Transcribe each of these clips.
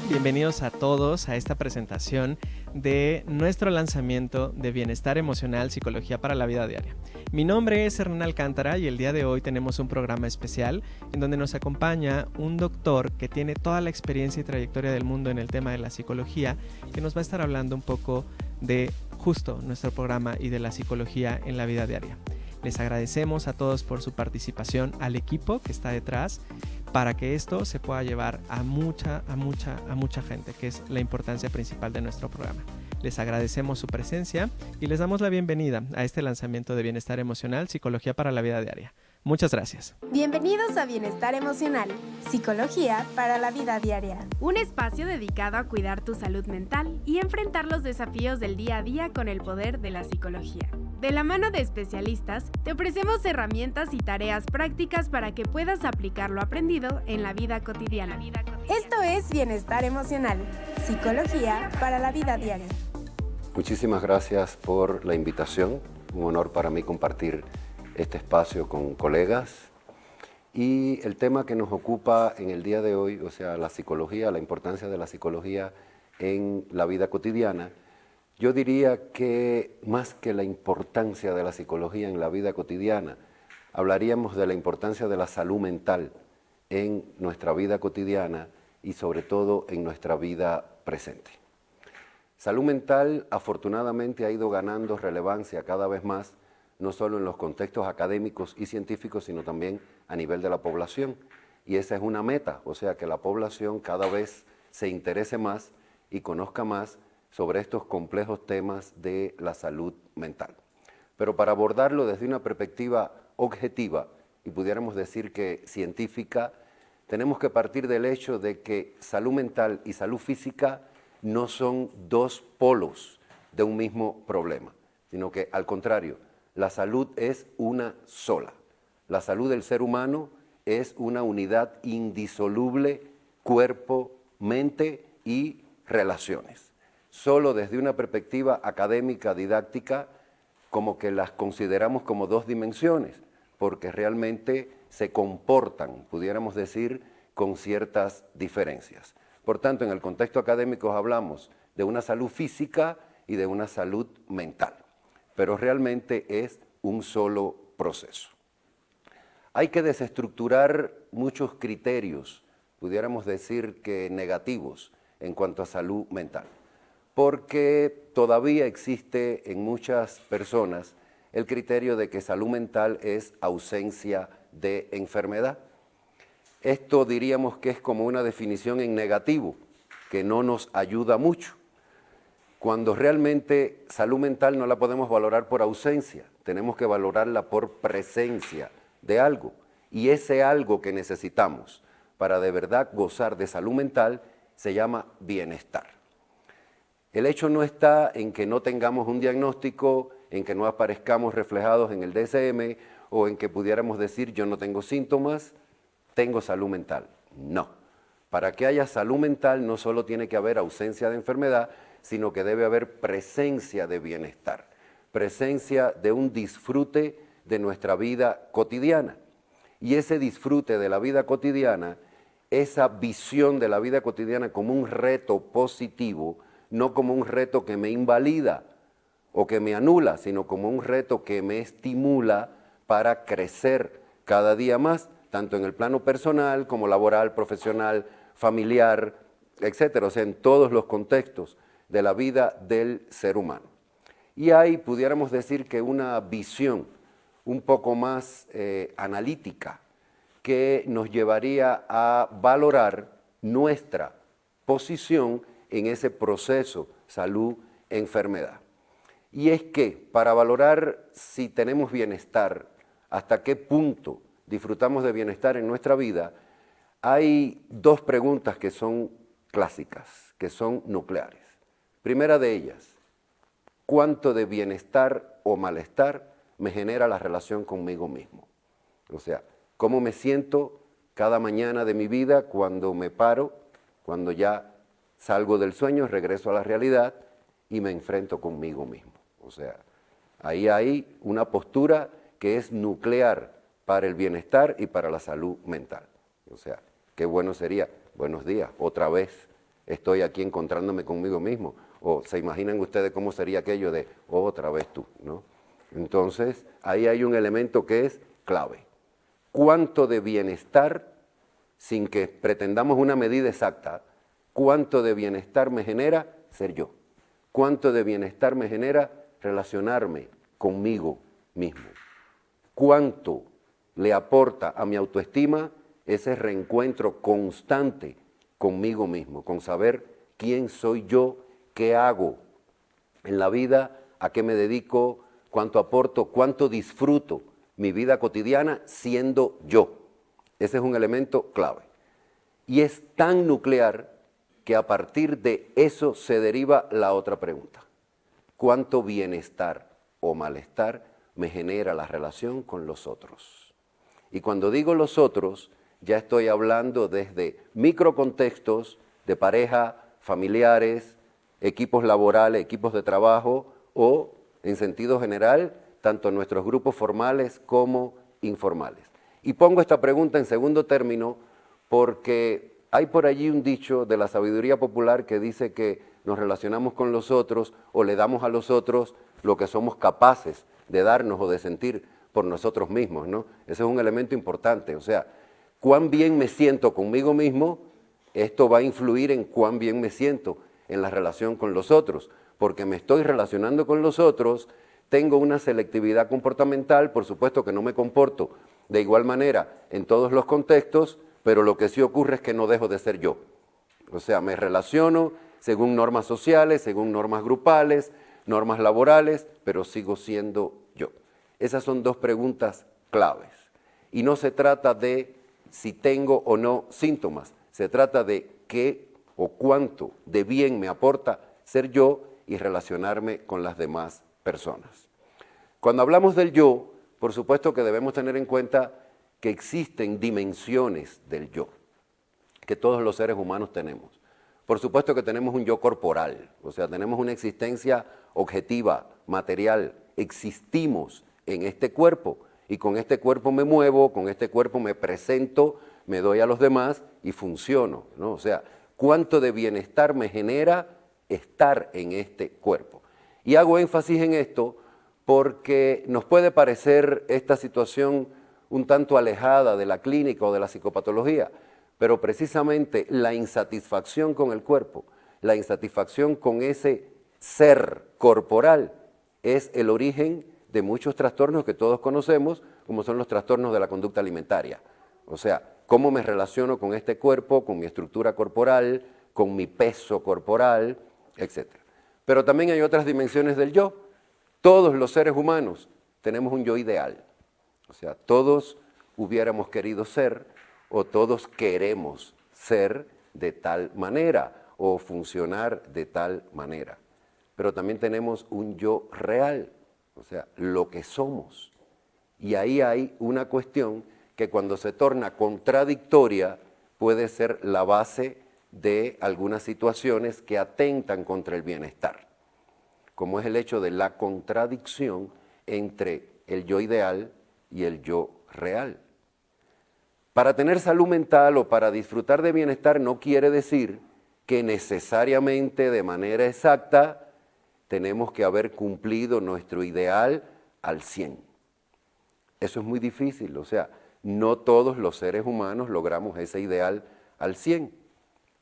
Bienvenidos a todos a esta presentación de nuestro lanzamiento de Bienestar Emocional, Psicología para la Vida Diaria. Mi nombre es Hernán Alcántara y el día de hoy tenemos un programa especial en donde nos acompaña un doctor que tiene toda la experiencia y trayectoria del mundo en el tema de la psicología, que nos va a estar hablando un poco de justo nuestro programa y de la psicología en la vida diaria. Les agradecemos a todos por su participación, al equipo que está detrás, para que esto se pueda llevar a mucha gente, que es la importancia principal de nuestro programa. Les agradecemos su presencia y les damos la bienvenida a este lanzamiento de Bienestar Emocional, Psicología para la Vida Diaria. Muchas gracias. Bienvenidos a Bienestar Emocional, Psicología para la Vida Diaria. Un espacio dedicado a cuidar tu salud mental y enfrentar los desafíos del día a día con el poder de la psicología. De la mano de especialistas, te ofrecemos herramientas y tareas prácticas para que puedas aplicar lo aprendido en la vida cotidiana. Esto es Bienestar Emocional, Psicología para la Vida Diaria. Muchísimas gracias por la invitación. Un honor para mí compartir este espacio con colegas. Y el tema que nos ocupa en el día de hoy, o sea, la psicología, la importancia de la psicología en la vida cotidiana, yo diría que más que la importancia de la psicología en la vida cotidiana, hablaríamos de la importancia de la salud mental en nuestra vida cotidiana y sobre todo en nuestra vida presente. Salud mental afortunadamente ha ido ganando relevancia cada vez más, no solo en los contextos académicos y científicos, sino también a nivel de la población. Y esa es una meta, o sea, que la población cada vez se interese más y conozca más sobre estos complejos temas de la salud mental. Pero para abordarlo desde una perspectiva objetiva, y pudiéramos decir que científica, tenemos que partir del hecho de que salud mental y salud física no son dos polos de un mismo problema, sino que al contrario, la salud es una sola. La salud del ser humano es una unidad indisoluble, cuerpo, mente y relaciones. Solo desde una perspectiva académica, didáctica, como que las consideramos como dos dimensiones, porque realmente se comportan, pudiéramos decir, con ciertas diferencias. Por tanto, en el contexto académico hablamos de una salud física y de una salud mental, pero realmente es un solo proceso. Hay que desestructurar muchos criterios, pudiéramos decir que negativos, en cuanto a salud mental, porque todavía existe en muchas personas el criterio de que salud mental es ausencia de enfermedad. Esto diríamos que es como una definición en negativo, que no nos ayuda mucho, cuando realmente salud mental no la podemos valorar por ausencia, tenemos que valorarla por presencia de algo, y ese algo que necesitamos para de verdad gozar de salud mental se llama bienestar. El hecho no está en que no tengamos un diagnóstico, en que no aparezcamos reflejados en el DSM o en que pudiéramos decir yo no tengo síntomas, tengo salud mental. No. Para que haya salud mental no solo tiene que haber ausencia de enfermedad, sino que debe haber presencia de bienestar, presencia de un disfrute de nuestra vida cotidiana. Y ese disfrute de la vida cotidiana, esa visión de la vida cotidiana como un reto positivo, no como un reto que me invalida o que me anula, sino como un reto que me estimula para crecer cada día más, tanto en el plano personal como laboral, profesional, familiar, etcétera, o sea, en todos los contextos de la vida del ser humano. Y hay, pudiéramos decir que una visión un poco más analítica que nos llevaría a valorar nuestra posición en ese proceso salud-enfermedad. Y es que para valorar si tenemos bienestar, hasta qué punto disfrutamos de bienestar en nuestra vida, hay dos preguntas que son clásicas, que son nucleares. Primera de ellas, ¿cuánto de bienestar o malestar me genera la relación conmigo mismo? O sea, ¿cómo me siento cada mañana de mi vida cuando me paro, cuando ya salgo del sueño, regreso a la realidad y me enfrento conmigo mismo? O sea, ahí hay una postura que es nuclear para el bienestar y para la salud mental. O sea, qué bueno sería, buenos días, otra vez estoy aquí encontrándome conmigo mismo. O se imaginan ustedes cómo sería aquello de otra vez tú, ¿no? Entonces, ahí hay un elemento que es clave. ¿Cuánto de bienestar, sin que pretendamos una medida exacta, cuánto de bienestar me genera ser yo? ¿Cuánto de bienestar me genera relacionarme conmigo mismo? ¿Cuánto le aporta a mi autoestima ese reencuentro constante conmigo mismo, con saber quién soy yo, qué hago en la vida, a qué me dedico, cuánto aporto, cuánto disfruto mi vida cotidiana siendo yo? Ese es un elemento clave. Y es tan nuclear que a partir de eso se deriva la otra pregunta. ¿Cuánto bienestar o malestar me genera la relación con los otros? Y cuando digo los otros, ya estoy hablando desde microcontextos de pareja, familiares, equipos laborales, equipos de trabajo o, en sentido general, tanto nuestros grupos formales como informales. Y pongo esta pregunta en segundo término porque hay por allí un dicho de la sabiduría popular que dice que nos relacionamos con los otros o le damos a los otros lo que somos capaces de darnos o de sentir por nosotros mismos, ¿no? Ese es un elemento importante, o sea, cuán bien me siento conmigo mismo, esto va a influir en cuán bien me siento en la relación con los otros, porque me estoy relacionando con los otros, tengo una selectividad comportamental, por supuesto que no me comporto de igual manera en todos los contextos, pero lo que sí ocurre es que no dejo de ser yo. O sea, me relaciono según normas sociales, según normas grupales, normas laborales, pero sigo siendo yo. Esas son dos preguntas claves. Y no se trata de si tengo o no síntomas, se trata de qué o cuánto de bien me aporta ser yo y relacionarme con las demás personas. Cuando hablamos del yo, por supuesto que debemos tener en cuenta que existen dimensiones del yo, que todos los seres humanos tenemos. Por supuesto que tenemos un yo corporal, o sea, tenemos una existencia objetiva, material, existimos en este cuerpo y con este cuerpo me muevo, con este cuerpo me presento, me doy a los demás y funciono, ¿no? O sea, cuánto de bienestar me genera estar en este cuerpo. Y hago énfasis en esto porque nos puede parecer esta situación un tanto alejada de la clínica o de la psicopatología, pero precisamente la insatisfacción con el cuerpo, la insatisfacción con ese ser corporal es el origen de muchos trastornos que todos conocemos, como son los trastornos de la conducta alimentaria. O sea, cómo me relaciono con este cuerpo, con mi estructura corporal, con mi peso corporal, etc. Pero también hay otras dimensiones del yo. Todos los seres humanos tenemos un yo ideal. O sea, todos hubiéramos querido ser o todos queremos ser de tal manera o funcionar de tal manera. Pero también tenemos un yo real, o sea, lo que somos. Y ahí hay una cuestión que cuando se torna contradictoria puede ser la base de algunas situaciones que atentan contra el bienestar, como es el hecho de la contradicción entre el yo ideal y el yo real. Para tener salud mental o para disfrutar de bienestar no quiere decir que necesariamente de manera exacta tenemos que haber cumplido nuestro ideal al 100. Eso es muy difícil, o sea, no todos los seres humanos logramos ese ideal al 100.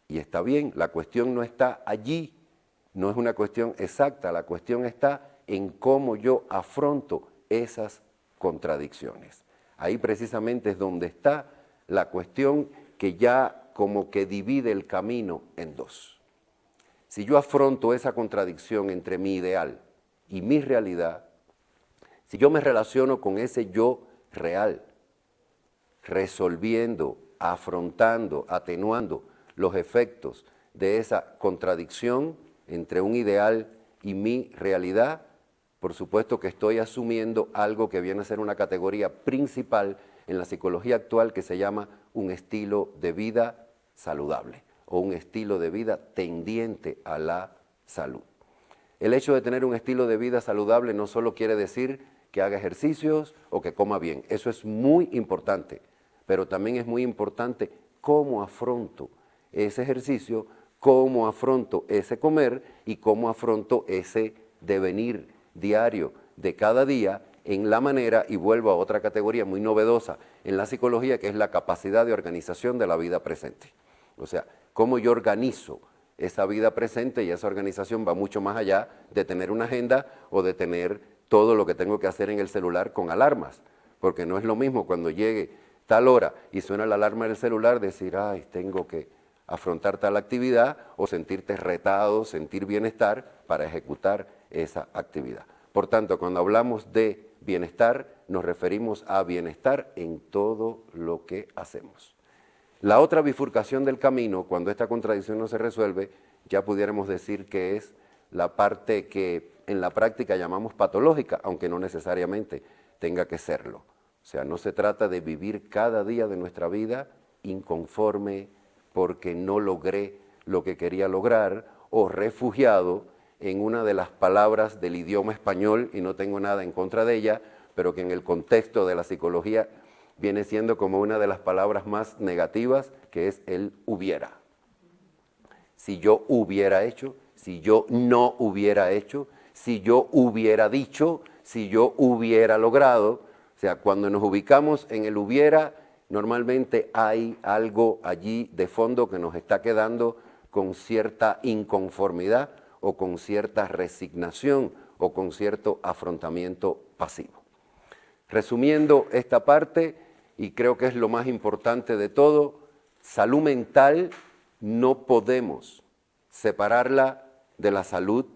Y está bien, la cuestión no está allí, no es una cuestión exacta, la cuestión está en cómo yo afronto esas contradicciones. Ahí precisamente es donde está la cuestión que ya como que divide el camino en dos. Si yo afronto esa contradicción entre mi ideal y mi realidad, si yo me relaciono con ese yo real, resolviendo, afrontando, atenuando los efectos de esa contradicción entre un ideal y mi realidad, por supuesto que estoy asumiendo algo que viene a ser una categoría principal en la psicología actual que se llama un estilo de vida saludable o un estilo de vida tendiente a la salud. El hecho de tener un estilo de vida saludable no solo quiere decir que haga ejercicios o que coma bien, eso es muy importante, pero también es muy importante cómo afronto ese ejercicio, cómo afronto ese comer y cómo afronto ese devenir diario de cada día en la manera, y vuelvo a otra categoría muy novedosa en la psicología, que es la capacidad de organización de la vida presente. O sea, cómo yo organizo esa vida presente, y esa organización va mucho más allá de tener una agenda o de tener todo lo que tengo que hacer en el celular con alarmas, porque no es lo mismo cuando llegue tal hora y suena la alarma del celular decir, ay, tengo que afrontar tal actividad, o sentirte retado, sentir bienestar para ejecutar esa actividad. Por tanto, cuando hablamos de bienestar, nos referimos a bienestar en todo lo que hacemos. La otra bifurcación del camino, cuando esta contradicción no se resuelve, ya pudiéramos decir que es la parte que en la práctica llamamos patológica, aunque no necesariamente tenga que serlo. O sea, no se trata de vivir cada día de nuestra vida inconforme porque no logré lo que quería lograr, o refugiado en una de las palabras del idioma español, y no tengo nada en contra de ella, pero que en el contexto de la psicología viene siendo como una de las palabras más negativas, que es el hubiera. Si yo hubiera hecho, si yo no hubiera hecho, si yo hubiera dicho, si yo hubiera logrado. O sea, cuando nos ubicamos en el hubiera, normalmente hay algo allí de fondo que nos está quedando con cierta inconformidad, o con cierta resignación, o con cierto afrontamiento pasivo. Resumiendo esta parte, y creo que es lo más importante de todo, salud mental no podemos separarla de la salud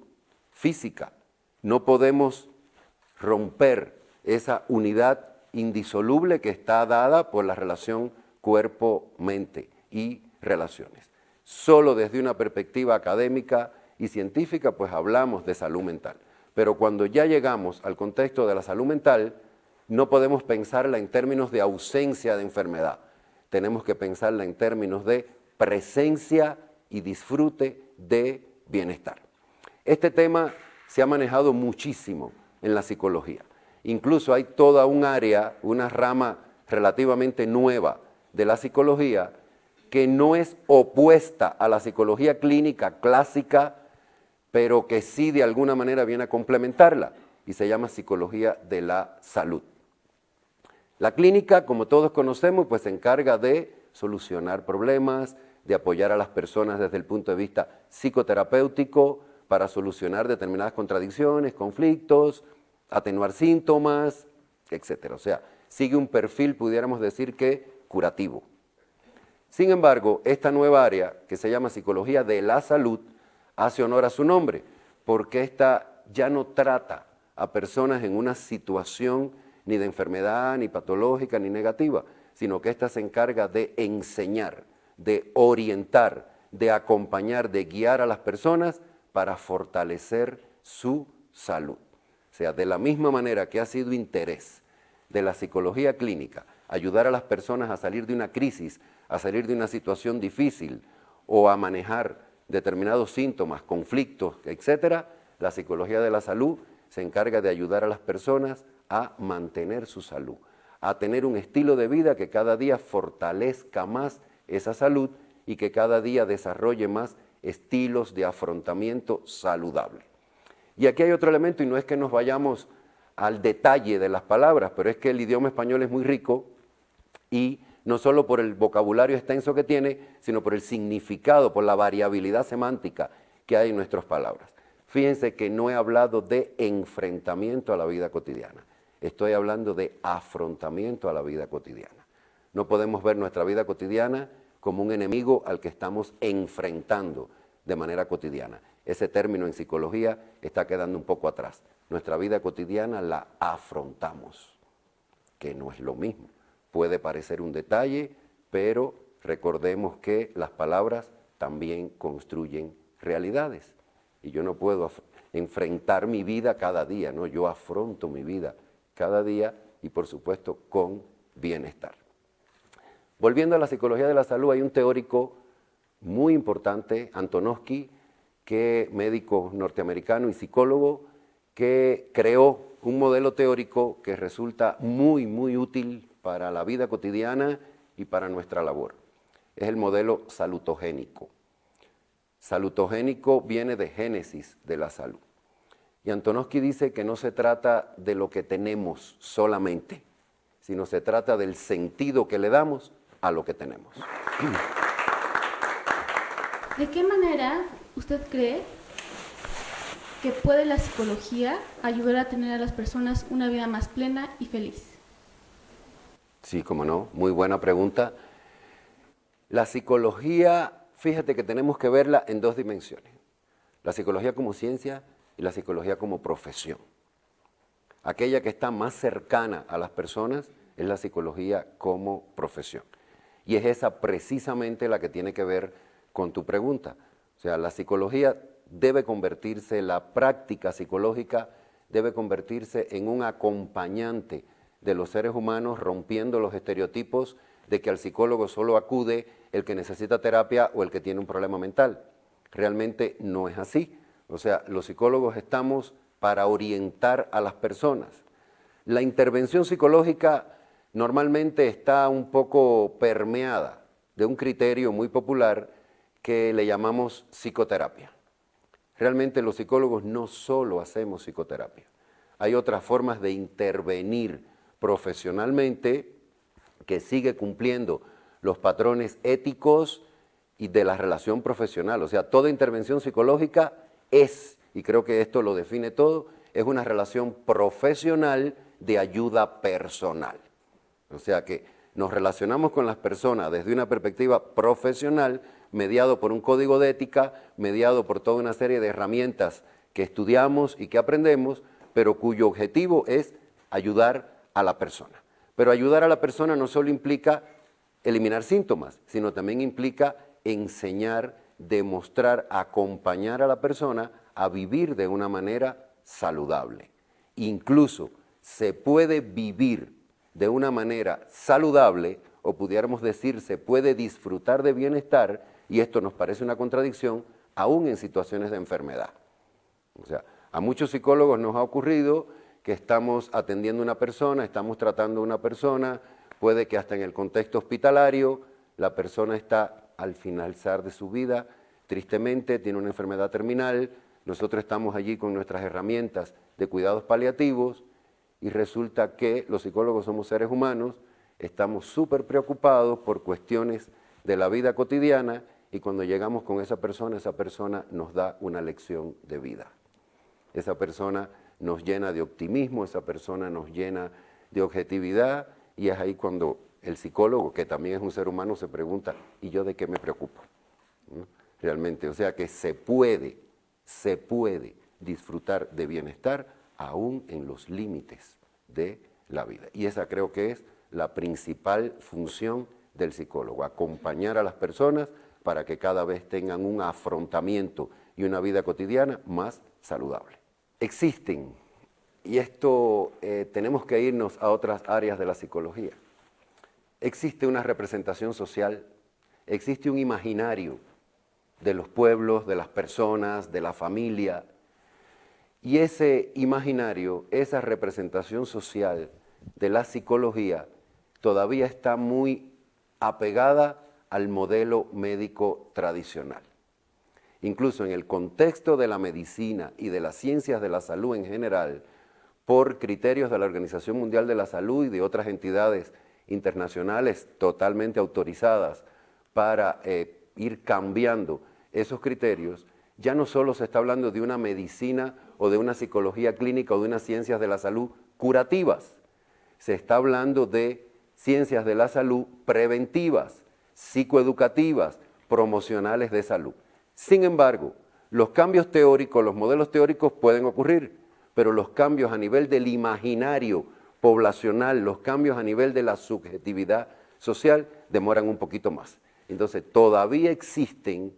física. No podemos romper esa unidad indisoluble que está dada por la relación cuerpo-mente y relaciones. Solo desde una perspectiva académica y científica, pues hablamos de salud mental. Pero cuando ya llegamos al contexto de la salud mental, no podemos pensarla en términos de ausencia de enfermedad. Tenemos que pensarla en términos de presencia y disfrute de bienestar. Este tema se ha manejado muchísimo en la psicología. Incluso hay toda un área, una rama relativamente nueva de la psicología que no es opuesta a la psicología clínica clásica, pero que sí de alguna manera viene a complementarla, y se llama psicología de la salud. La clínica, como todos conocemos, pues se encarga de solucionar problemas, de apoyar a las personas desde el punto de vista psicoterapéutico para solucionar determinadas contradicciones, conflictos, atenuar síntomas, etc. O sea, sigue un perfil, pudiéramos decir que curativo. Sin embargo, esta nueva área, que se llama psicología de la salud, hace honor a su nombre, porque esta ya no trata a personas en una situación ni de enfermedad, ni patológica, ni negativa, sino que esta se encarga de enseñar, de orientar, de acompañar, de guiar a las personas para fortalecer su salud. O sea, de la misma manera que ha sido interés de la psicología clínica ayudar a las personas a salir de una crisis, a salir de una situación difícil o a manejar determinados síntomas, conflictos, etc., la psicología de la salud se encarga de ayudar a las personas a mantener su salud, a tener un estilo de vida que cada día fortalezca más esa salud y que cada día desarrolle más estilos de afrontamiento saludable. Y aquí hay otro elemento, y no es que nos vayamos al detalle de las palabras, pero es que el idioma español es muy rico, y no solo por el vocabulario extenso que tiene, sino por el significado, por la variabilidad semántica que hay en nuestras palabras. Fíjense que no he hablado de enfrentamiento a la vida cotidiana, estoy hablando de afrontamiento a la vida cotidiana. No podemos ver nuestra vida cotidiana como un enemigo al que estamos enfrentando de manera cotidiana. Ese término en psicología está quedando un poco atrás. Nuestra vida cotidiana la afrontamos, que no es lo mismo. Puede parecer un detalle, pero recordemos que las palabras también construyen realidades. Y yo no puedo enfrentar mi vida cada día, ¿no? Yo afronto mi vida cada día y, por supuesto, con bienestar. Volviendo a la psicología de la salud, hay un teórico muy importante, Antonovsky, que médico norteamericano y psicólogo, que creó un modelo teórico que resulta muy, muy útil para la vida cotidiana y para nuestra labor. Es el modelo salutogénico. Salutogénico viene de génesis de la salud. Y Antonovsky dice que no se trata de lo que tenemos solamente, sino se trata del sentido que le damos a lo que tenemos. ¿De qué manera usted cree que puede la psicología ayudar a tener a las personas una vida más plena y feliz? Sí, cómo no, muy buena pregunta. La psicología, fíjate que tenemos que verla en dos dimensiones. La psicología como ciencia y la psicología como profesión. Aquella que está más cercana a las personas es la psicología como profesión. Y es esa precisamente la que tiene que ver con tu pregunta. O sea, la psicología debe convertirse, la práctica psicológica debe convertirse en un acompañante de los seres humanos, rompiendo los estereotipos de que al psicólogo solo acude el que necesita terapia o el que tiene un problema mental. Realmente no es así. O sea, los psicólogos estamos para orientar a las personas. La intervención psicológica normalmente está un poco permeada de un criterio muy popular que le llamamos psicoterapia. Realmente los psicólogos no solo hacemos psicoterapia. Hay otras formas de intervenir profesionalmente que sigue cumpliendo los patrones éticos y de la relación profesional. O sea, toda intervención psicológica es, y creo que esto lo define todo, es una relación profesional de ayuda personal. O sea que nos relacionamos con las personas desde una perspectiva profesional, mediado por un código de ética, mediado por toda una serie de herramientas que estudiamos y que aprendemos, pero cuyo objetivo es ayudar a la persona. Pero ayudar a la persona no solo implica eliminar síntomas, sino también implica enseñar, demostrar, acompañar a la persona a vivir de una manera saludable. Incluso se puede vivir de una manera saludable, o pudiéramos decir, se puede disfrutar de bienestar, y esto nos parece una contradicción, aún en situaciones de enfermedad. O sea, a muchos psicólogos nos ha ocurrido que estamos atendiendo a una persona, estamos tratando a una persona, puede que hasta en el contexto hospitalario la persona está al finalizar de su vida, tristemente tiene una enfermedad terminal, nosotros estamos allí con nuestras herramientas de cuidados paliativos y resulta que los psicólogos somos seres humanos, estamos súper preocupados por cuestiones de la vida cotidiana y cuando llegamos con esa persona nos da una lección de vida. Esa persona nos llena de optimismo, esa persona nos llena de objetividad y es ahí cuando el psicólogo, que también es un ser humano, se pregunta, ¿y yo de qué me preocupo? ¿No? Realmente, o sea que se puede disfrutar de bienestar aún en los límites de la vida. Y esa creo que es la principal función del psicólogo, acompañar a las personas para que cada vez tengan un afrontamiento y una vida cotidiana más saludable. Existen, y esto tenemos que irnos a otras áreas de la psicología, existe una representación social, existe un imaginario de los pueblos, de las personas, de la familia, y ese imaginario, esa representación social de la psicología todavía está muy apegada al modelo médico tradicional. Incluso en el contexto de la medicina y de las ciencias de la salud en general, por criterios de la Organización Mundial de la Salud y de otras entidades internacionales totalmente autorizadas para ir cambiando esos criterios, ya no solo se está hablando de una medicina o de una psicología clínica o de unas ciencias de la salud curativas, se está hablando de ciencias de la salud preventivas, psicoeducativas, promocionales de salud. Sin embargo, los cambios teóricos, los modelos teóricos pueden ocurrir, pero los cambios a nivel del imaginario poblacional, los cambios a nivel de la subjetividad social demoran un poquito más. Entonces, todavía existen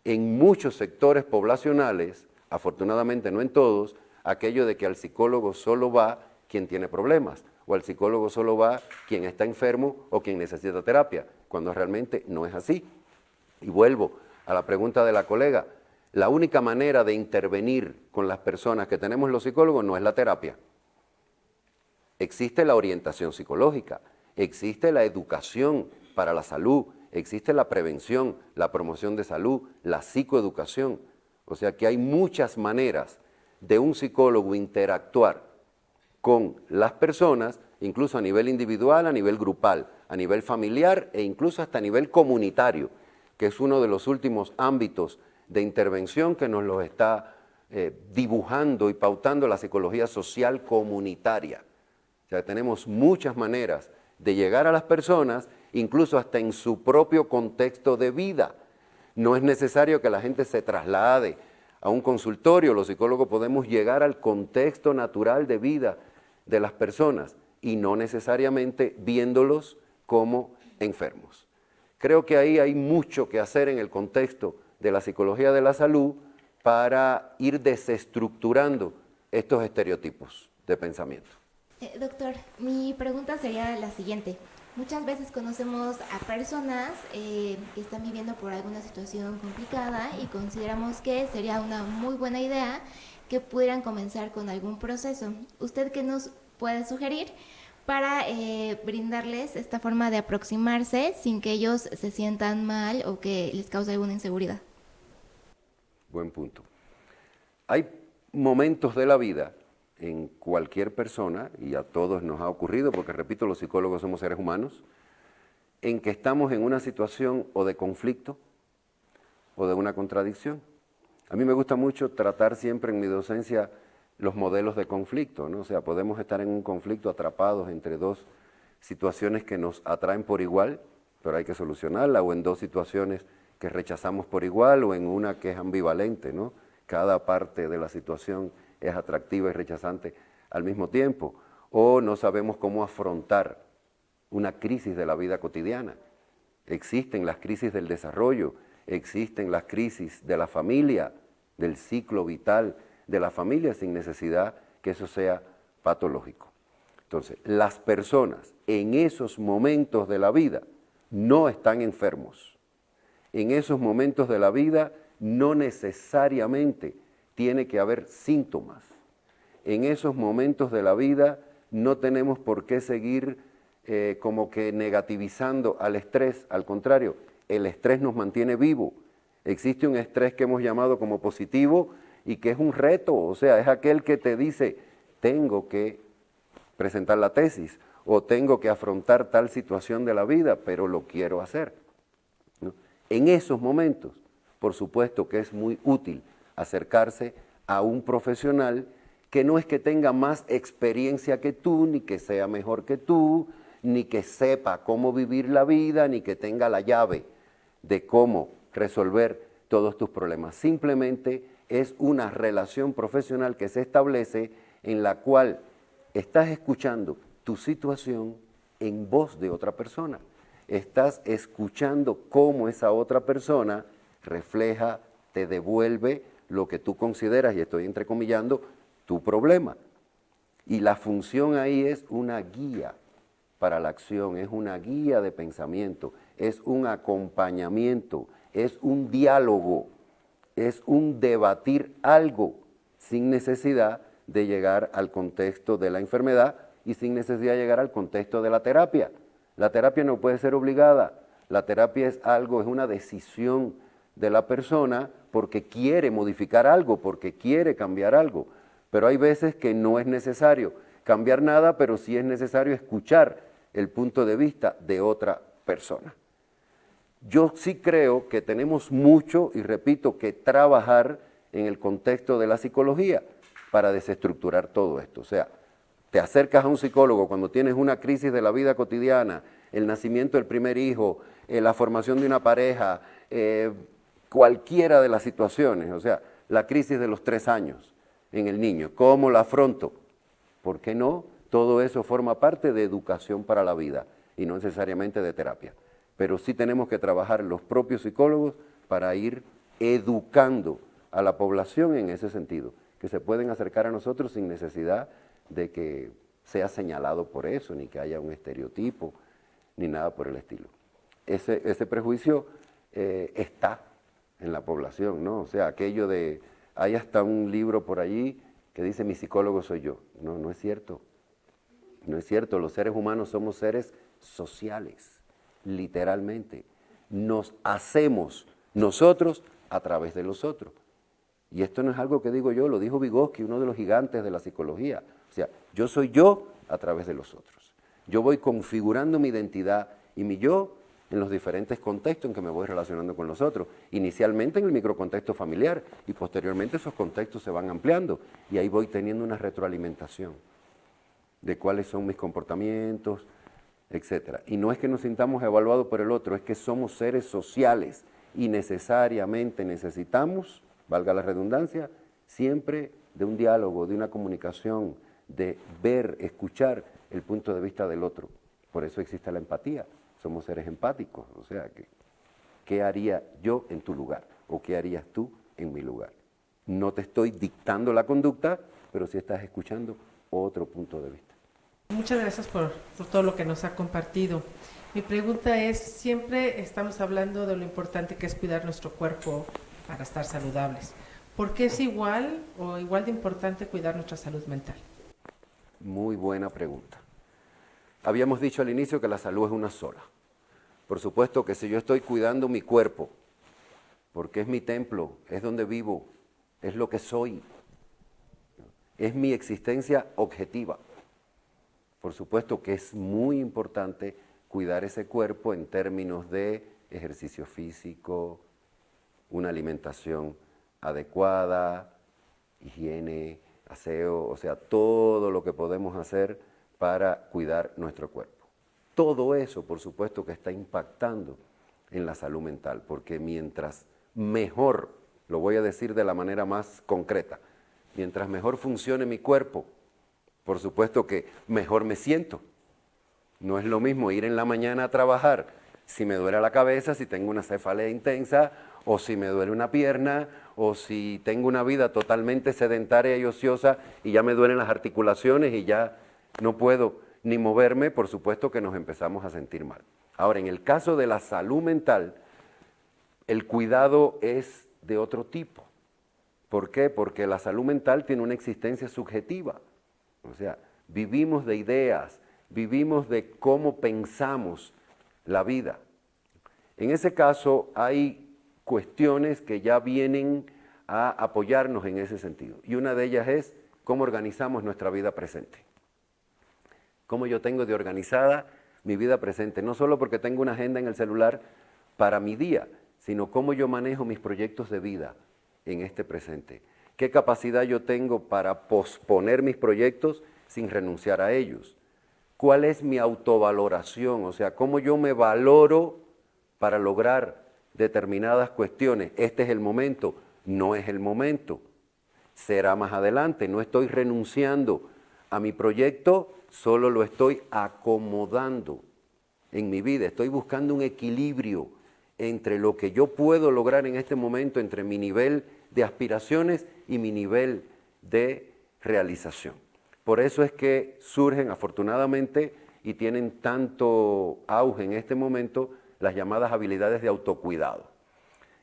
en muchos sectores poblacionales, afortunadamente no en todos, aquello de que al psicólogo solo va quien tiene problemas, o al psicólogo solo va quien está enfermo o quien necesita terapia, cuando realmente no es así. Y vuelvo a la pregunta de la colega, la única manera de intervenir con las personas que tenemos los psicólogos no es la terapia. Existe la orientación psicológica, existe la educación para la salud, existe la prevención, la promoción de salud, la psicoeducación. O sea que hay muchas maneras de un psicólogo interactuar con las personas, incluso a nivel individual, a nivel grupal, a nivel familiar e incluso hasta a nivel comunitario, que es uno de los últimos ámbitos de intervención que nos lo está dibujando y pautando la psicología social comunitaria. O sea, tenemos muchas maneras de llegar a las personas, incluso hasta en su propio contexto de vida. No es necesario que la gente se traslade a un consultorio, los psicólogos podemos llegar al contexto natural de vida de las personas y no necesariamente viéndolos como enfermos. Creo que ahí hay mucho que hacer en el contexto de la psicología de la salud para ir desestructurando estos estereotipos de pensamiento. Doctor, mi pregunta sería la siguiente. Muchas veces conocemos a personas que están viviendo por alguna situación complicada y consideramos que sería una muy buena idea que pudieran comenzar con algún proceso. ¿Usted qué nos puede sugerir para brindarles esta forma de aproximarse sin que ellos se sientan mal o que les cause alguna inseguridad? Buen punto. Hay momentos de la vida en cualquier persona, y a todos nos ha ocurrido, porque repito, los psicólogos somos seres humanos, en que estamos en una situación o de conflicto o de una contradicción. A mí me gusta mucho tratar siempre en mi docencia los modelos de conflicto, ¿no? O sea, podemos estar en un conflicto atrapados entre dos situaciones que nos atraen por igual, pero hay que solucionarla, o en dos situaciones que rechazamos por igual, o en una que es ambivalente, ¿no? Cada parte de la situación es atractiva y rechazante al mismo tiempo, o no sabemos cómo afrontar una crisis de la vida cotidiana. Existen las crisis del desarrollo, existen las crisis de la familia, del ciclo vital de la familia, sin necesidad que eso sea patológico. Entonces, las personas en esos momentos de la vida no están enfermos. En esos momentos de la vida no necesariamente tiene que haber síntomas. En esos momentos de la vida no tenemos por qué seguir como que negativizando al estrés. Al contrario, el estrés nos mantiene vivo. Existe un estrés que hemos llamado como positivo y que es un reto, o sea, es aquel que te dice, tengo que presentar la tesis o tengo que afrontar tal situación de la vida, pero lo quiero hacer, ¿no? En esos momentos, por supuesto que es muy útil acercarse a un profesional que no es que tenga más experiencia que tú, ni que sea mejor que tú, ni que sepa cómo vivir la vida, ni que tenga la llave de cómo resolver todos tus problemas. Simplemente es una relación profesional que se establece en la cual estás escuchando tu situación en voz de otra persona. Estás escuchando cómo esa otra persona refleja, te devuelve lo que tú consideras, y estoy entrecomillando, tu problema. Y la función ahí es una guía para la acción, es una guía de pensamiento, es un acompañamiento, es un diálogo, es un debatir algo sin necesidad de llegar al contexto de la enfermedad y sin necesidad de llegar al contexto de la terapia. La terapia no puede ser obligada, la terapia es algo, es una decisión de la persona porque quiere modificar algo, porque quiere cambiar algo. Pero hay veces que no es necesario cambiar nada, pero sí es necesario escuchar el punto de vista de otra persona. Yo sí creo que tenemos mucho, y repito, que trabajar en el contexto de la psicología para desestructurar todo esto. O sea, te acercas a un psicólogo cuando tienes una crisis de la vida cotidiana, el nacimiento del primer hijo, la formación de una pareja, cualquiera de las situaciones, o sea, la crisis de los 3 años en el niño, ¿cómo la afronto? ¿Por qué no? Todo eso forma parte de educación para la vida y no necesariamente de terapia. Pero sí tenemos que trabajar los propios psicólogos para ir educando a la población en ese sentido, que se pueden acercar a nosotros sin necesidad de que sea señalado por eso, ni que haya un estereotipo, ni nada por el estilo. Ese prejuicio está en la población, ¿no? O sea, aquello de, hay hasta un libro por allí que dice, mi psicólogo soy yo. No, no es cierto. No es cierto, los seres humanos somos seres sociales, literalmente. nos hacemos nosotros a través de los otros. Y esto no es algo que digo yo, lo dijo Vygotsky, uno de los gigantes de la psicología. O sea, yo soy yo a través de los otros. Yo voy configurando mi identidad y mi yo en los diferentes contextos en que me voy relacionando con los otros. Inicialmente en el microcontexto familiar y posteriormente esos contextos se van ampliando y ahí voy teniendo una retroalimentación de cuáles son mis comportamientos, etc. Y no es que nos sintamos evaluados por el otro, es que somos seres sociales y necesariamente necesitamos, valga la redundancia, siempre de un diálogo, de una comunicación, de ver, escuchar el punto de vista del otro. Por eso existe la empatía. Somos seres empáticos, o sea, ¿qué haría yo en tu lugar? ¿O qué harías tú en mi lugar? No te estoy dictando la conducta, pero sí estás escuchando otro punto de vista. Muchas gracias por todo lo que nos ha compartido. Mi pregunta es, siempre estamos hablando de lo importante que es cuidar nuestro cuerpo para estar saludables. ¿Por qué es igual o igual de importante cuidar nuestra salud mental? Muy buena pregunta. Habíamos dicho al inicio que la salud es una sola. Por supuesto que si yo estoy cuidando mi cuerpo, porque es mi templo, es donde vivo, es lo que soy, es mi existencia objetiva. Por supuesto que es muy importante cuidar ese cuerpo en términos de ejercicio físico, una alimentación adecuada, higiene, aseo, o sea, todo lo que podemos hacer para cuidar nuestro cuerpo. Todo eso, por supuesto, que está impactando en la salud mental, porque mientras mejor, lo voy a decir de la manera más concreta, mientras mejor funcione mi cuerpo, por supuesto que mejor me siento. No es lo mismo ir en la mañana a trabajar si me duele la cabeza, si tengo una cefalea intensa, o si me duele una pierna, o si tengo una vida totalmente sedentaria y ociosa y ya me duelen las articulaciones y ya no puedo ni moverme, por supuesto que nos empezamos a sentir mal. Ahora, en el caso de la salud mental, el cuidado es de otro tipo. ¿Por qué? Porque la salud mental tiene una existencia subjetiva. O sea, vivimos de ideas, vivimos de cómo pensamos la vida. En ese caso hay cuestiones que ya vienen a apoyarnos en ese sentido. Y una de ellas es cómo organizamos nuestra vida presente. Cómo yo tengo de organizada mi vida presente, no solo porque tengo una agenda en el celular para mi día, sino cómo yo manejo mis proyectos de vida en este presente. ¿Qué capacidad yo tengo para posponer mis proyectos sin renunciar a ellos? ¿Cuál es mi autovaloración? O sea, cómo yo me valoro para lograr determinadas cuestiones. Este es el momento, no es el momento. Será más adelante, no estoy renunciando a mi proyecto, solo lo estoy acomodando en mi vida. Estoy buscando un equilibrio entre lo que yo puedo lograr en este momento, entre mi nivel de aspiraciones y mi nivel de realización. Por eso es que surgen afortunadamente y tienen tanto auge en este momento las llamadas habilidades de autocuidado.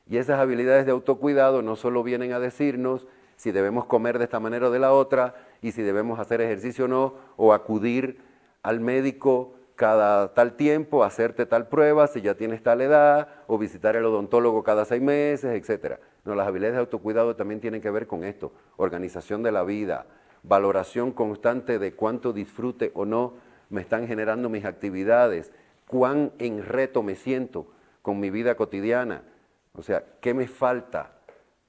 Y esas habilidades de autocuidado no solo vienen a decirnos si debemos comer de esta manera o de la otra, y si debemos hacer ejercicio o no, o acudir al médico cada tal tiempo, hacerte tal prueba, si ya tienes tal edad, o visitar al odontólogo cada 6 meses, etc. No, las habilidades de autocuidado también tienen que ver con esto, organización de la vida, valoración constante de cuánto disfrute o no me están generando mis actividades, cuán en reto me siento con mi vida cotidiana, o sea, qué me falta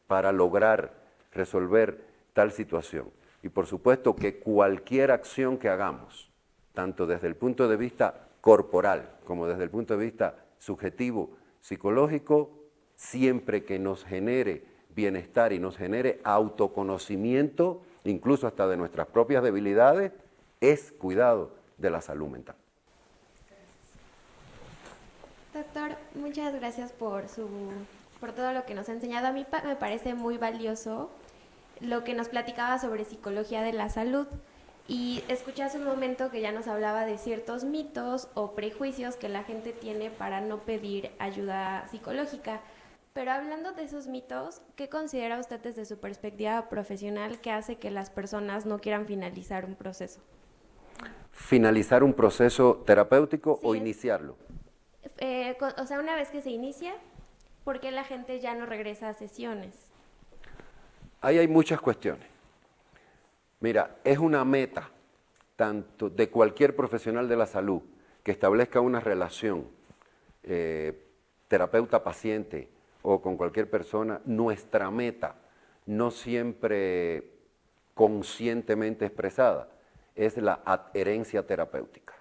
para lograr resolver tal situación. Y por supuesto que cualquier acción que hagamos, tanto desde el punto de vista corporal como desde el punto de vista subjetivo, psicológico, siempre que nos genere bienestar y nos genere autoconocimiento, incluso hasta de nuestras propias debilidades, es cuidado de la salud mental. Doctor, muchas gracias por todo lo que nos ha enseñado. A mí me parece muy valioso lo que nos platicaba sobre psicología de la salud. Y escuché hace un momento que ya nos hablaba de ciertos mitos o prejuicios que la gente tiene para no pedir ayuda psicológica. Pero hablando de esos mitos, ¿qué considera usted desde su perspectiva profesional que hace que las personas no quieran finalizar un proceso? ¿Finalizar un proceso terapéutico o iniciarlo? o sea, una vez que se inicia, ¿por qué la gente ya no regresa a sesiones? Ahí hay muchas cuestiones. Mira, es una meta tanto de cualquier profesional de la salud que establezca una relación terapeuta-paciente o con cualquier persona, nuestra meta, no siempre conscientemente expresada, es la adherencia terapéutica.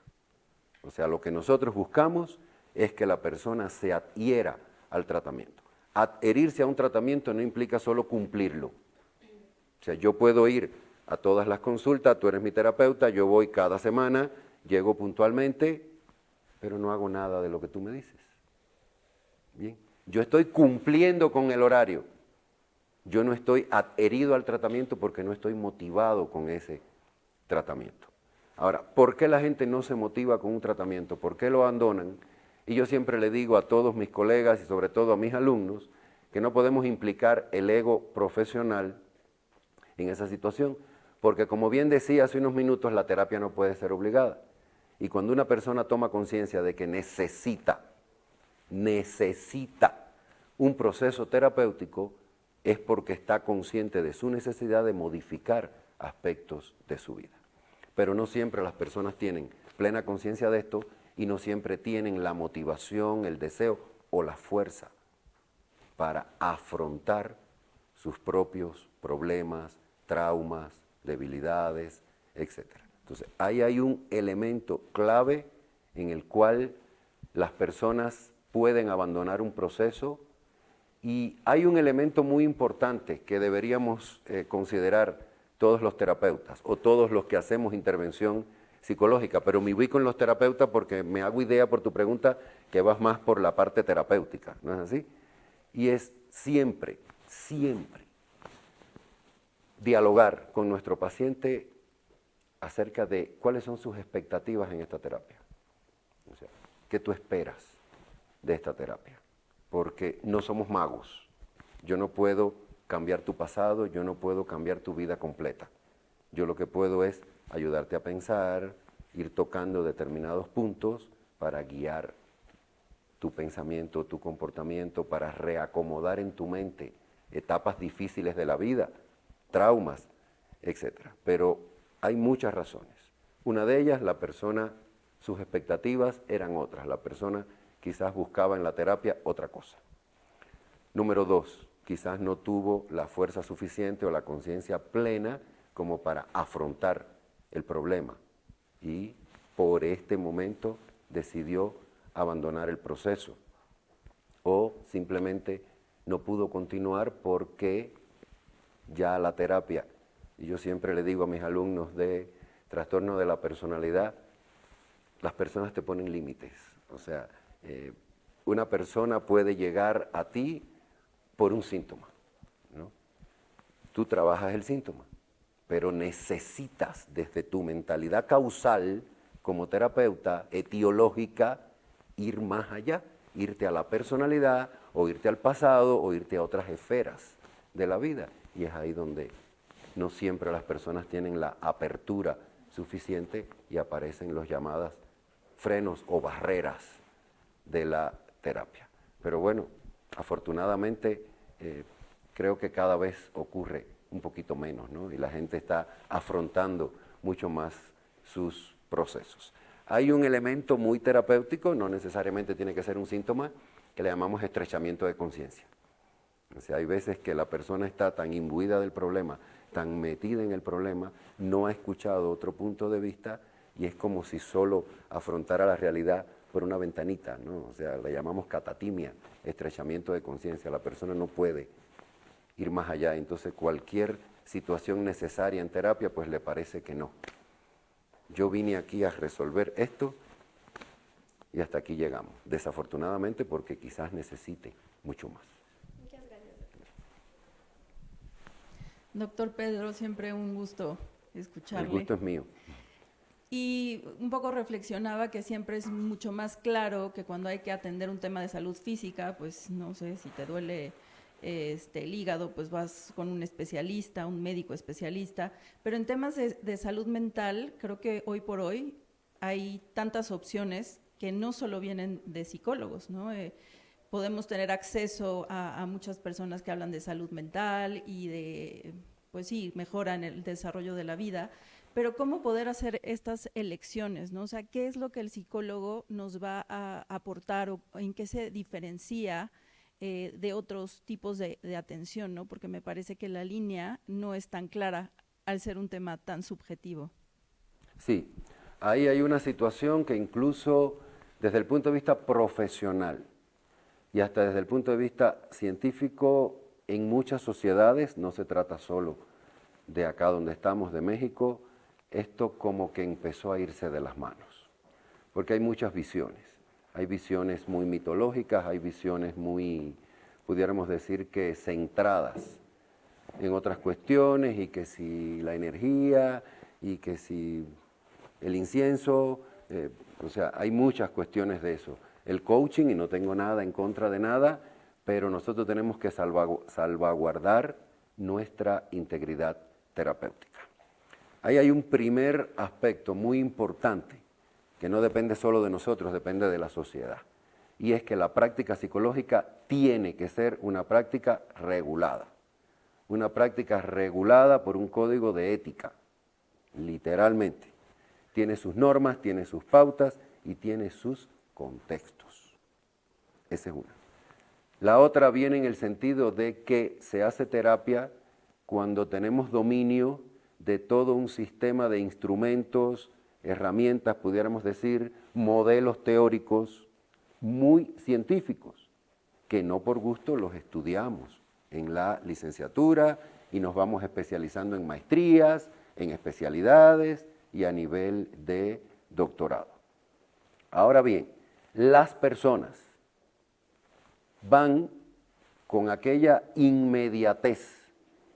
O sea, lo que nosotros buscamos es que la persona se adhiera al tratamiento. Adherirse a un tratamiento no implica solo cumplirlo. O sea, yo puedo ir a todas las consultas, tú eres mi terapeuta, yo voy cada semana, llego puntualmente, pero no hago nada de lo que tú me dices. Bien, yo estoy cumpliendo con el horario. Yo no estoy adherido al tratamiento porque no estoy motivado con ese tratamiento. Ahora, ¿por qué la gente no se motiva con un tratamiento? ¿Por qué lo abandonan? Y yo siempre le digo a todos mis colegas y sobre todo a mis alumnos que no podemos implicar el ego profesional en esa situación, porque como bien decía hace unos minutos, la terapia no puede ser obligada. Y cuando una persona toma conciencia de que necesita un proceso terapéutico, es porque está consciente de su necesidad de modificar aspectos de su vida. Pero no siempre las personas tienen plena conciencia de esto y no siempre tienen la motivación, el deseo o la fuerza para afrontar sus propios problemas, traumas, debilidades, etc. Entonces, ahí hay un elemento clave en el cual las personas pueden abandonar un proceso y hay un elemento muy importante que deberíamos considerar todos los terapeutas o todos los que hacemos intervención psicológica, pero me ubico en los terapeutas porque me hago idea por tu pregunta que vas más por la parte terapéutica, ¿no es así? Y es siempre dialogar con nuestro paciente acerca de cuáles son sus expectativas en esta terapia. O sea, ¿qué tú esperas de esta terapia? Porque no somos magos. Yo no puedo cambiar tu pasado, yo no puedo cambiar tu vida completa. Yo lo que puedo es ayudarte a pensar, ir tocando determinados puntos para guiar tu pensamiento, tu comportamiento, para reacomodar en tu mente etapas difíciles de la vida, traumas, etc. Pero hay muchas razones. Una de ellas, la persona, sus expectativas eran otras. La persona quizás buscaba en la terapia otra cosa. Número 2, quizás no tuvo la fuerza suficiente o la conciencia plena como para afrontar el problema y por este momento decidió abandonar el proceso o simplemente no pudo continuar porque ya la terapia, y yo siempre le digo a mis alumnos de trastorno de la personalidad, las personas te ponen límites. O sea, una persona puede llegar a ti por un síntoma, ¿no? Tú trabajas el síntoma, pero necesitas desde tu mentalidad causal como terapeuta, etiológica, ir más allá, irte a la personalidad o irte al pasado o irte a otras esferas de la vida. Y es ahí donde no siempre las personas tienen la apertura suficiente y aparecen los llamados frenos o barreras de la terapia. Pero bueno, afortunadamente creo que cada vez ocurre un poquito menos, ¿no? Y la gente está afrontando mucho más sus procesos. Hay un elemento muy terapéutico, no necesariamente tiene que ser un síntoma, que le llamamos estrechamiento de conciencia. O sea, hay veces que la persona está tan imbuida del problema, tan metida en el problema, no ha escuchado otro punto de vista y es como si solo afrontara la realidad por una ventanita, ¿no? O sea, le llamamos catatimia, estrechamiento de conciencia. La persona no puede ir más allá, entonces cualquier situación necesaria en terapia, pues le parece que no. Yo vine aquí a resolver esto y hasta aquí llegamos. Desafortunadamente porque quizás necesite mucho más. Muchas gracias. Doctor Pedro, siempre un gusto escucharle. El gusto es mío. Y un poco reflexionaba que siempre es mucho más claro que cuando hay que atender un tema de salud física, pues no sé, si te duele el hígado, pues vas con un especialista, un médico especialista, pero en temas de salud mental, creo que hoy por hoy hay tantas opciones que no solo vienen de psicólogos, ¿no? Podemos tener acceso a muchas personas que hablan de salud mental y de, pues sí, mejoran el desarrollo de la vida, pero ¿cómo poder hacer estas elecciones, ¿no? O sea, ¿qué es lo que el psicólogo nos va a aportar o en qué se diferencia de otros tipos de atención, ¿no? Porque me parece que la línea no es tan clara al ser un tema tan subjetivo. Sí, ahí hay una situación que incluso desde el punto de vista profesional y hasta desde el punto de vista científico, en muchas sociedades, no se trata solo de acá donde estamos, de México, esto como que empezó a irse de las manos, porque hay muchas visiones. Hay visiones muy mitológicas, hay visiones muy, pudiéramos decir que centradas en otras cuestiones, y que si la energía, y que si el incienso, o sea, hay muchas cuestiones de eso. El coaching, y no tengo nada en contra de nada, pero nosotros tenemos que salvaguardar nuestra integridad terapéutica. Ahí hay un primer aspecto muy importante, que no depende solo de nosotros, depende de la sociedad. Y es que la práctica psicológica tiene que ser una práctica regulada. Una práctica regulada por un código de ética, literalmente. Tiene sus normas, tiene sus pautas y tiene sus contextos. Esa es una. La otra viene en el sentido de que se hace terapia cuando tenemos dominio de todo un sistema de instrumentos, herramientas, pudiéramos decir, modelos teóricos muy científicos, que no por gusto los estudiamos en la licenciatura y nos vamos especializando en maestrías, en especialidades y a nivel de doctorado. Ahora bien, las personas van con aquella inmediatez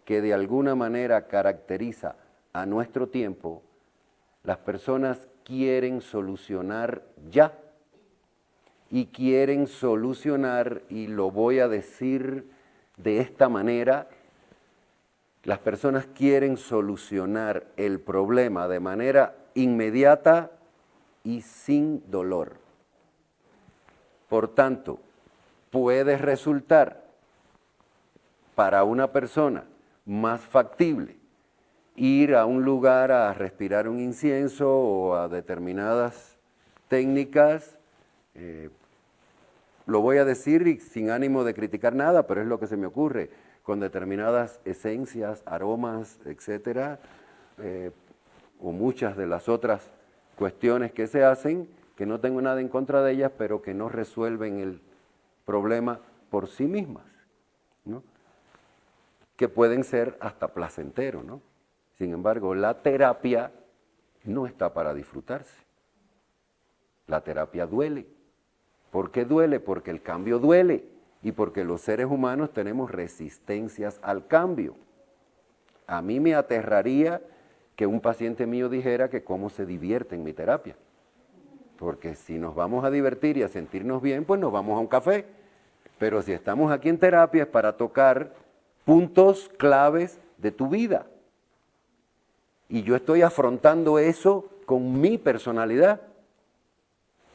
que de alguna manera caracteriza a nuestro tiempo. Las personas quieren solucionar ya, y quieren solucionar, y lo voy a decir de esta manera, las personas quieren solucionar el problema de manera inmediata y sin dolor. Por tanto, puede resultar para una persona más factible ir a un lugar a respirar un incienso o a determinadas técnicas. Lo voy a decir y sin ánimo de criticar nada, pero es lo que se me ocurre, con determinadas esencias, aromas, etcétera, o muchas de las otras cuestiones que se hacen, que no tengo nada en contra de ellas, pero que no resuelven el problema por sí mismas, ¿no? Que pueden ser hasta placenteros, ¿no? Sin embargo, la terapia no está para disfrutarse. La terapia duele. ¿Por qué duele? Porque el cambio duele y porque los seres humanos tenemos resistencias al cambio. A mí me aterraría que un paciente mío dijera que cómo se divierte en mi terapia. Porque si nos vamos a divertir y a sentirnos bien, pues nos vamos a un café. Pero si estamos aquí en terapia es para tocar puntos claves de tu vida. Y yo estoy afrontando eso con mi personalidad.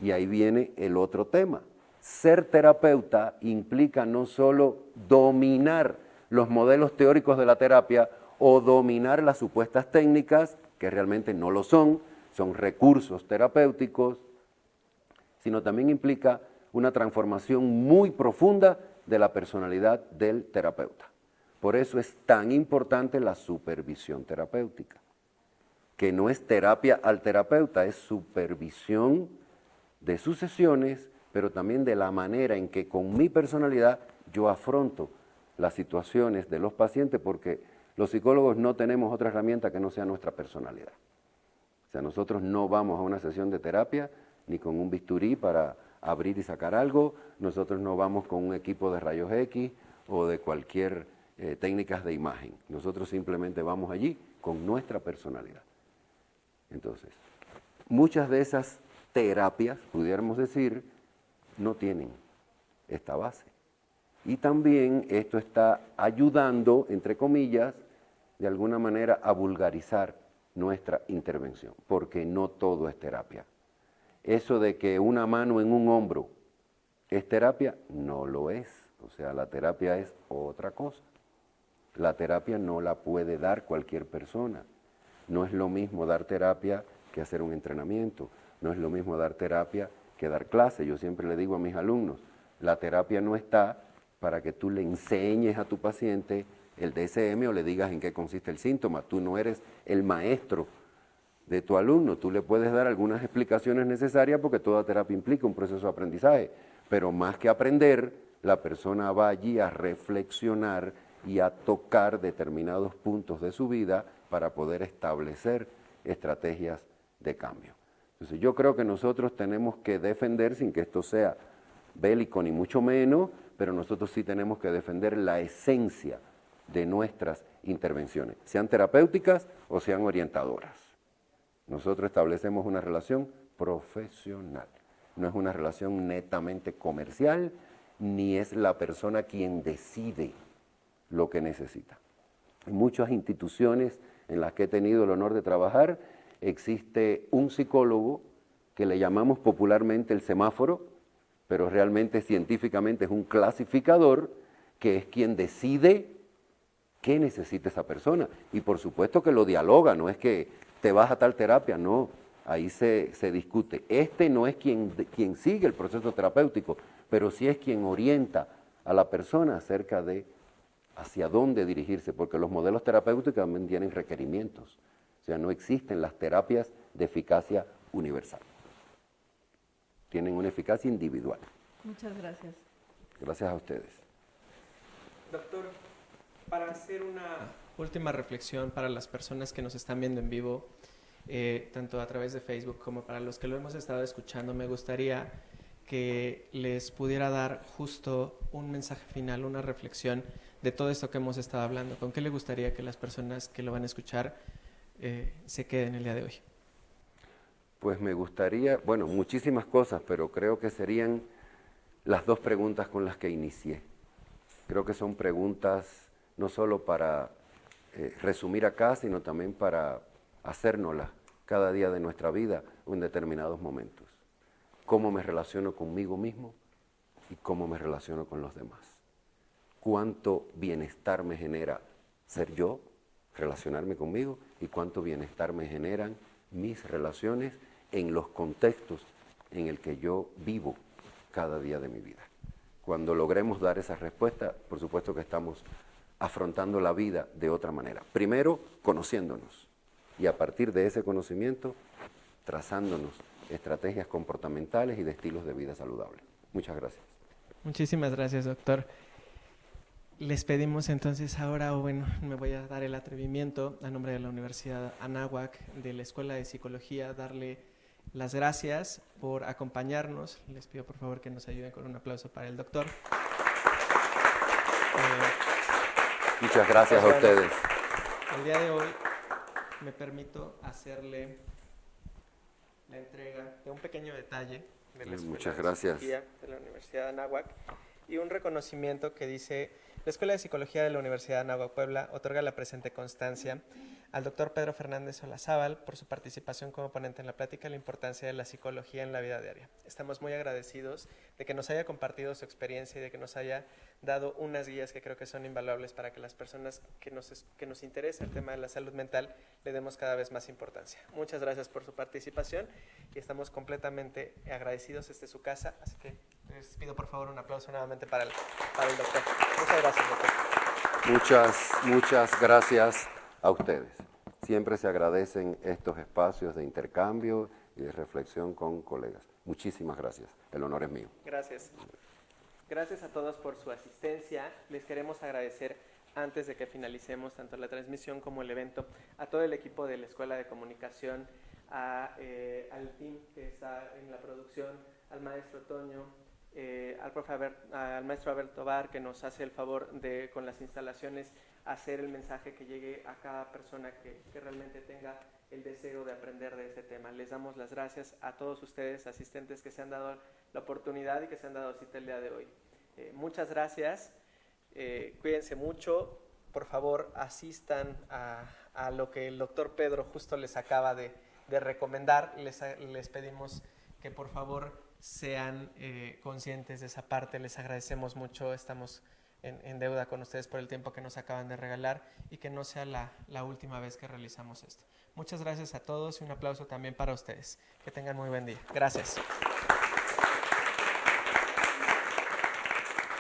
Y ahí viene el otro tema. Ser terapeuta implica no solo dominar los modelos teóricos de la terapia o dominar las supuestas técnicas, que realmente no lo son recursos terapéuticos, sino también implica una transformación muy profunda de la personalidad del terapeuta. Por eso es tan importante la supervisión terapéutica, que no es terapia al terapeuta, es supervisión de sus sesiones, pero también de la manera en que con mi personalidad yo afronto las situaciones de los pacientes, porque los psicólogos no tenemos otra herramienta que no sea nuestra personalidad. O sea, nosotros no vamos a una sesión de terapia ni con un bisturí para abrir y sacar algo, nosotros no vamos con un equipo de rayos X o de cualquier técnicas de imagen. Nosotros simplemente vamos allí con nuestra personalidad. Entonces, muchas de esas terapias, pudiéramos decir, no tienen esta base. Y también esto está ayudando, entre comillas, de alguna manera a vulgarizar nuestra intervención, porque no todo es terapia. Eso de que una mano en un hombro es terapia, no lo es. O sea, la terapia es otra cosa. La terapia no la puede dar cualquier persona. No es lo mismo dar terapia que hacer un entrenamiento. No es lo mismo dar terapia que dar clase. Yo siempre le digo a mis alumnos, la terapia no está para que tú le enseñes a tu paciente el DSM o le digas en qué consiste el síntoma. Tú no eres el maestro de tu alumno. Tú le puedes dar algunas explicaciones necesarias porque toda terapia implica un proceso de aprendizaje. Pero más que aprender, la persona va allí a reflexionar y a tocar determinados puntos de su vida para poder establecer estrategias de cambio. Entonces yo creo que nosotros tenemos que defender, sin que esto sea bélico ni mucho menos, pero nosotros sí tenemos que defender la esencia de nuestras intervenciones, sean terapéuticas o sean orientadoras. Nosotros establecemos una relación profesional, no es una relación netamente comercial, ni es la persona quien decide lo que necesita. En muchas instituciones en las que he tenido el honor de trabajar, existe un psicólogo que le llamamos popularmente el semáforo, pero realmente científicamente es un clasificador que es quien decide qué necesita esa persona. Y por supuesto que lo dialoga, no es que te vas a tal terapia, no, ahí se discute. Este no es quien sigue el proceso terapéutico, pero sí es quien orienta a la persona acerca de hacia dónde dirigirse, porque los modelos terapéuticos también tienen requerimientos. O sea, no existen las terapias de eficacia universal. Tienen una eficacia individual. Muchas gracias. Gracias a ustedes. Doctor, para hacer una última reflexión para las personas que nos están viendo en vivo, tanto a través de Facebook como para los que lo hemos estado escuchando, me gustaría que les pudiera dar justo un mensaje final, una reflexión de todo esto que hemos estado hablando. ¿Con qué le gustaría que las personas que lo van a escuchar se queden el día de hoy? Pues me gustaría, bueno, muchísimas cosas, pero creo que serían las dos preguntas con las que inicié. Creo que son preguntas no solo para resumir acá, sino también para hacérnoslas cada día de nuestra vida o en determinados momentos. ¿Cómo me relaciono conmigo mismo y cómo me relaciono con los demás? ¿Cuánto bienestar me genera ser yo, relacionarme conmigo, y cuánto bienestar me generan mis relaciones en los contextos en el que yo vivo cada día de mi vida? Cuando logremos dar esa respuesta, por supuesto que estamos afrontando la vida de otra manera. Primero, conociéndonos, y a partir de ese conocimiento, trazándonos estrategias comportamentales y de estilos de vida saludables. Muchas gracias. Muchísimas gracias, doctor. Les pedimos entonces ahora, o bueno, me voy a dar el atrevimiento a nombre de la Universidad Anáhuac, de la Escuela de Psicología, darle las gracias por acompañarnos. Les pido por favor que nos ayuden con un aplauso para el doctor. Muchas gracias a ustedes. El día de hoy me permito hacerle la entrega de un pequeño detalle de la Escuela Muchas de gracias. Psicología de la Universidad Anáhuac y un reconocimiento que dice: la Escuela de Psicología de la Universidad de Anáhuac Puebla otorga la presente constancia al doctor Pedro Fernández Solazábal por su participación como ponente en la plática La importancia de la psicología en la vida diaria. Estamos muy agradecidos de que nos haya compartido su experiencia y de que nos haya dado unas guías que creo que son invaluables para que las personas que nos interesa el tema de la salud mental le demos cada vez más importancia. Muchas gracias por su participación y estamos completamente agradecidos. Esta es su casa, así que les pido por favor un aplauso nuevamente para el doctor. Muchas gracias, doctor. Muchas gracias a ustedes. Siempre se agradecen estos espacios de intercambio y de reflexión con colegas. Muchísimas gracias. El honor es mío. Gracias. Gracias a todos por su asistencia. Les queremos agradecer, antes de que finalicemos tanto la transmisión como el evento, a todo el equipo de la Escuela de Comunicación, al team que está en la producción, al maestro Toño, al maestro Alberto Bar, que nos hace el favor de, con las instalaciones, hacer el mensaje que llegue a cada persona que realmente tenga el deseo de aprender de ese tema. Les damos las gracias a todos ustedes, asistentes, que se han dado la oportunidad y que se han dado cita el día de hoy. Muchas gracias, cuídense mucho, por favor asistan a lo que el doctor Pedro justo les acaba de recomendar. Les pedimos que por favor sean conscientes de esa parte. Les agradecemos mucho, estamos en deuda con ustedes por el tiempo que nos acaban de regalar y que no sea la última vez que realizamos esto. Muchas gracias a todos y un aplauso también para ustedes. Que tengan muy buen día. Gracias.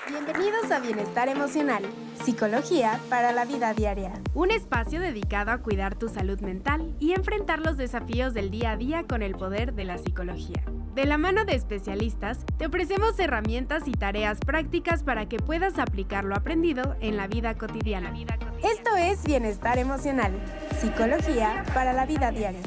Bienvenidos a Bienestar Emocional, Psicología para la Vida Diaria. Un espacio dedicado a cuidar tu salud mental y enfrentar los desafíos del día a día con el poder de la psicología. De la mano de especialistas, te ofrecemos herramientas y tareas prácticas para que puedas aplicar lo aprendido en la vida cotidiana. Esto es Bienestar Emocional, Psicología para la Vida Diaria.